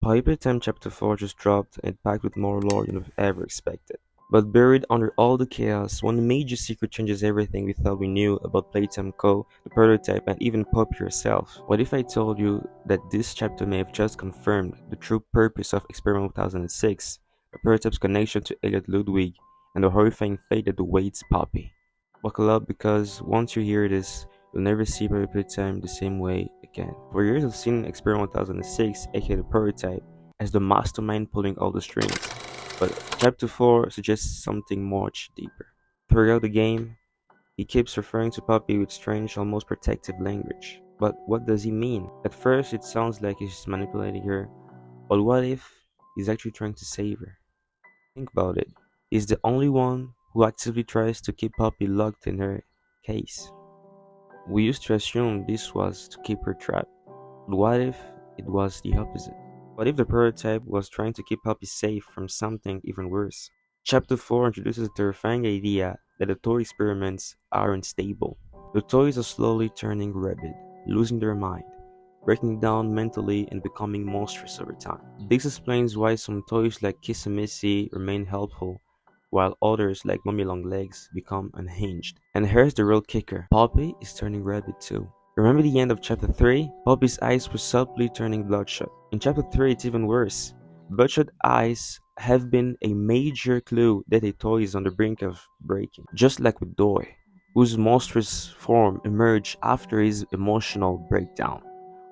Poppy Playtime Chapter 4 just dropped and packed with more lore than we've ever expected. But buried under all the chaos, one major secret changes everything we thought we knew about Playtime Co, the prototype, and even Poppy herself. What if I told you that this chapter may have just confirmed the true purpose of Experiment 1006, the prototype's connection to Elliot Ludwig, and the horrifying fate that awaits Poppy? Buckle up because once you hear this, you'll never see Poppy Playtime the same way again. For years I've seen Experiment 1006, aka the prototype, as the mastermind pulling all the strings. But Chapter 4 suggests something much deeper. Throughout the game, he keeps referring to Poppy with strange, almost protective language. But what does he mean? At first, it sounds like he's manipulating her, but what if he's actually trying to save her? Think about it. He's the only one who actively tries to keep Poppy locked in her case. We used to assume this was to keep her trapped, but what if it was the opposite? What if the prototype was trying to keep Poppy safe from something even worse? Chapter 4 introduces the terrifying idea that the toy experiments are unstable. The toys are slowly turning rabid, losing their mind, breaking down mentally and becoming monstrous over time. This explains why some toys like Kissamissy remain helpful, while others like Mummy Longlegs become unhinged. And here's the real kicker. Poppy is turning rabid too. Remember the end of chapter 3? Poppy's eyes were subtly turning bloodshot. In chapter 3 it's even worse. Bloodshot eyes have been a major clue that a toy is on the brink of breaking. Just like with Doy, whose monstrous form emerged after his emotional breakdown.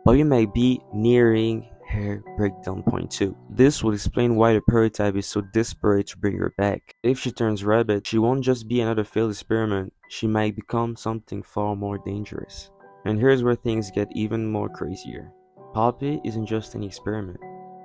Poppy may be nearing her breakdown point too. This will explain why the prototype is so desperate to bring her back. If she turns rabid, she won't just be another failed experiment, she might become something far more dangerous. And here's where things get even more crazier. Poppy isn't just an experiment.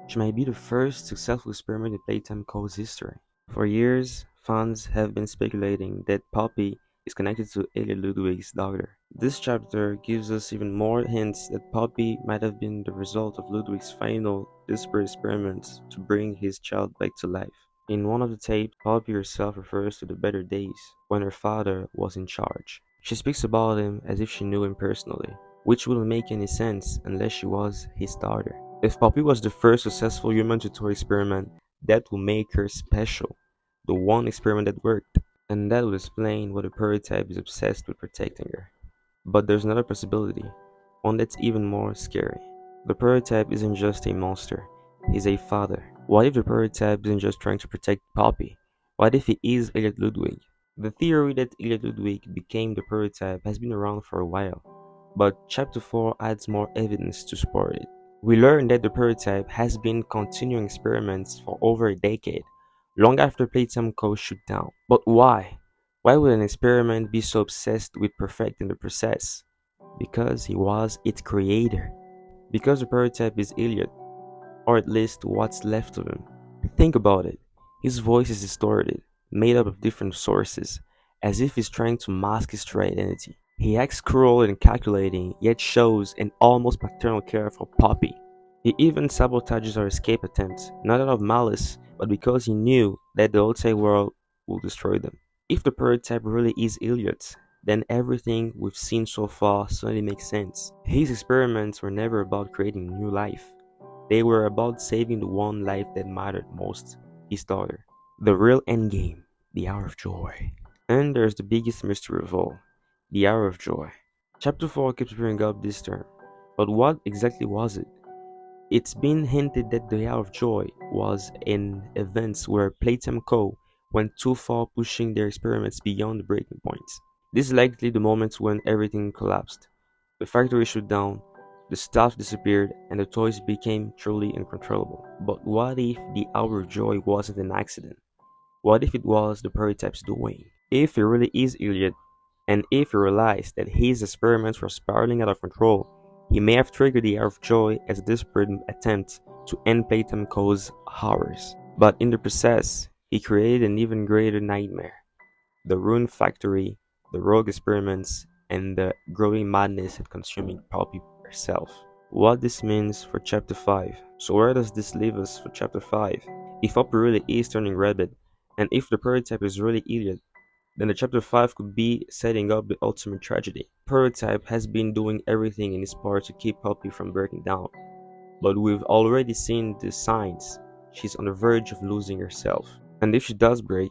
She might be the first successful experiment in Playtime Co's history. For years, fans have been speculating that Poppy is connected to Elliot Ludwig's daughter. This chapter gives us even more hints that Poppy might have been the result of Ludwig's final desperate experiments to bring his child back to life. In one of the tapes, Poppy herself refers to the better days when her father was in charge. She speaks about him as if she knew him personally, which wouldn't make any sense unless she was his daughter. If Poppy was the first successful human to toy experiment, that will make her special, the one experiment that worked, and that would explain why the prototype is obsessed with protecting her. But there's another possibility, one that's even more scary. The prototype isn't just a monster, he's a father. What if the prototype isn't just trying to protect Poppy? What if he is Elliot Ludwig? The theory that Elliot Ludwig became the prototype has been around for a while, but Chapter 4 adds more evidence to support it. We learn that the prototype has been continuing experiments for over a decade, long after Playtime Co shut down. But why? Why would an experiment be so obsessed with perfecting the process? Because he was its creator. Because the prototype is Elliot, or at least what's left of him. Think about it. His voice is distorted, made up of different sources, as if he's trying to mask his true identity. He acts cruel and calculating, yet shows an almost paternal care for Poppy. He even sabotages her escape attempts, not out of malice, but because he knew that the outside world will destroy them. If the prototype really is Elliot's, then everything we've seen so far suddenly makes sense. His experiments were never about creating new life. They were about saving the one life that mattered most, his daughter. The real endgame, the Hour of Joy. And there's the biggest mystery of all, the Hour of Joy. Chapter 4 keeps bringing up this term, but what exactly was it? It's been hinted that the Hour of Joy was an event where Playtime Co went too far pushing their experiments beyond the breaking points. This is likely the moment when everything collapsed. The factory shut down, the staff disappeared, and the toys became truly uncontrollable. But what if the Hour of Joy wasn't an accident? What if it was the prototype's doing? If it really is Elliot, and if he realized that his experiments were spiraling out of control, he may have triggered the Hour of Joy as a desperate attempt to end Playtime Co's horrors. But in the process, he created an even greater nightmare. The ruined factory, the rogue experiments, and the growing madness at consuming Poppy herself. What this means for Chapter 5. So where does this leave us for Chapter 5? If Poppy really is turning rabid, and if the prototype is really Elliot, then the Chapter 5 could be setting up the ultimate tragedy. Prototype has been doing everything in his power to keep Poppy from breaking down. but we've already seen the signs. She's on the verge of losing herself. And if she does break,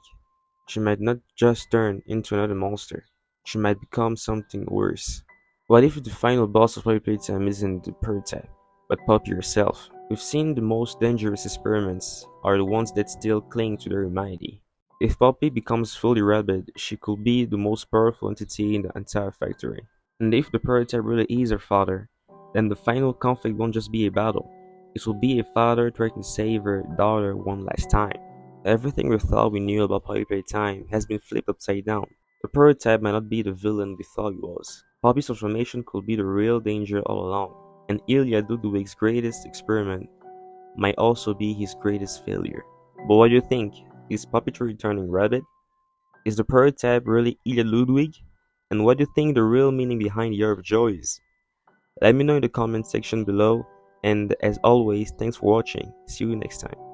she might not just turn into another monster, she might become something worse. What if the final boss of Poppy Playtime isn't the prototype, but Poppy herself? We've seen the most dangerous experiments are the ones that still cling to their humanity. If Poppy becomes fully rabid, she could be the most powerful entity in the entire factory. And if the prototype really is her father, then the final conflict won't just be a battle. It will be a father trying to save her daughter one last time. Everything we thought we knew about Poppy Playtime has been flipped upside down. The prototype might not be the villain we thought he was. Poppy's transformation could be the real danger all along. And Ilya Ludwig's greatest experiment might also be his greatest failure. But what do you think? Is Poppy truly turning rabbit? Is the prototype really Ilya Ludwig? And what do you think the real meaning behind Year of Joy is? Let me know in the comment section below. And as always, thanks for watching. See you next time.